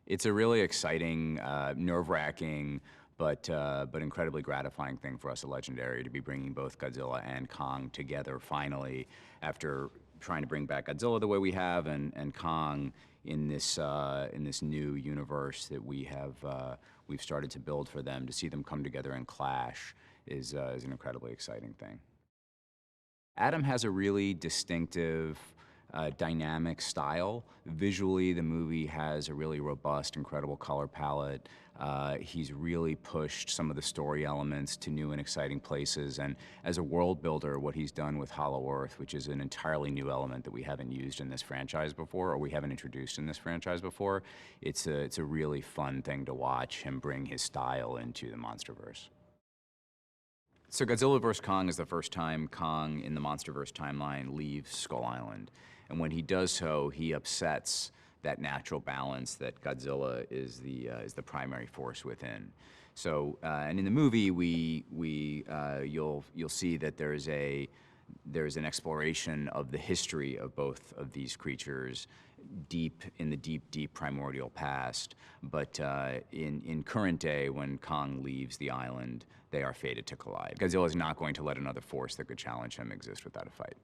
It's a really exciting, nerve-wracking, but incredibly gratifying thing for us at Legendary to be bringing both Godzilla and Kong together finally after trying to bring back Godzilla the way we have and Kong in this new universe that we've started to build for them. To see them come together and clash is an incredibly exciting thing. Adam has a really distinctive, dynamic style. Visually, the movie has a really robust, incredible color palette. He's really pushed some of the story elements to new and exciting places. And as a world builder, what he's done with Hollow Earth, which is an entirely new element that we haven't used in this franchise before, or we haven't introduced in this franchise before, it's a really fun thing to watch him bring his style into the MonsterVerse. So Godzilla vs. Kong is the first time Kong in the MonsterVerse timeline leaves Skull Island. And when he does so, he upsets that natural balance that Godzilla is the primary force within. So, and in the movie, you'll see that there's an exploration of the history of both of these creatures deep in the deep primordial past. But in current day, when Kong leaves the island, they are fated to collide. Godzilla is not going to let another force that could challenge him exist without a fight.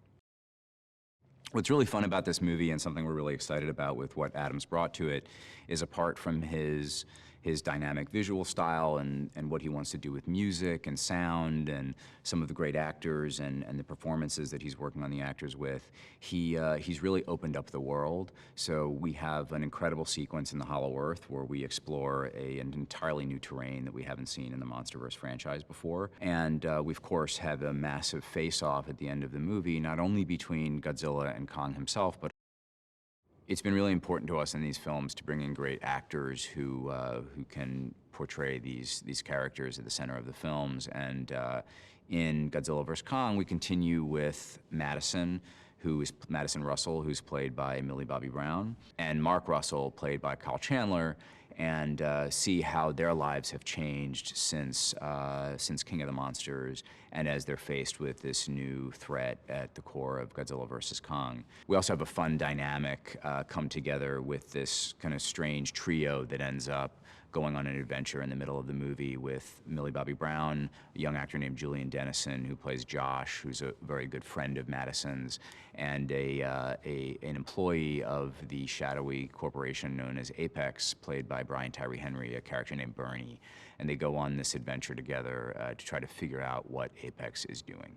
What's really fun about this movie, and something we're really excited about with what Adam's brought to it, is apart from his dynamic visual style and what he wants to do with music and sound and some of the great actors and the performances that he's working on the actors with, he's really opened up the world. So we have an incredible sequence in the Hollow Earth where we explore an entirely new terrain that we haven't seen in the MonsterVerse franchise before. And we, of course, have a massive face-off at the end of the movie, not only between Godzilla and Kong himself, but it's been really important to us in these films to bring in great actors who can portray these characters at the center of the films. And in Godzilla vs. Kong, we continue with Madison Russell, who's played by Millie Bobby Brown, and Mark Russell, played by Kyle Chandler, and see how their lives have changed since King of the Monsters, and as they're faced with this new threat at the core of Godzilla vs. Kong. We also have a fun dynamic come together with this kind of strange trio that ends up going on an adventure in the middle of the movie with Millie Bobby Brown, a young actor named Julian Dennison, who plays Josh, who's a very good friend of Madison's, and an employee of the shadowy corporation known as Apex, played by Brian Tyree Henry, a character named Bernie. And they go on this adventure together to try to figure out what Apex is doing.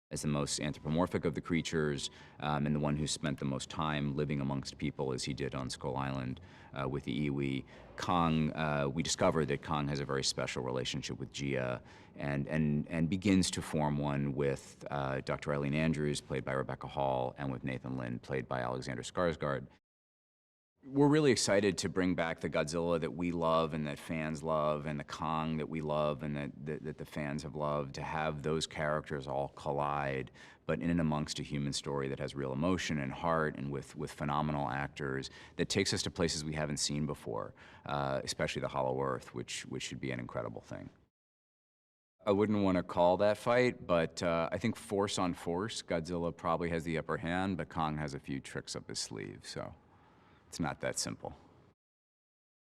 As the most anthropomorphic of the creatures, and the one who spent the most time living amongst people, as he did on Skull Island with the iwi, Kong, we discover that Kong has a very special relationship with Gia, and begins to form one with Dr. Eileen Andrews, played by Rebecca Hall, and with Nathan Lynn, played by Alexander Skarsgård. We're really excited to bring back the Godzilla that we love and that fans love, and the Kong that we love and that the fans have loved, to have those characters all collide, but in and amongst a human story that has real emotion and heart, and with phenomenal actors, that takes us to places we haven't seen before, especially the Hollow Earth, which should be an incredible thing. I wouldn't want to call that fight, but I think force on force, Godzilla probably has the upper hand, but Kong has a few tricks up his sleeve, so it's not that simple.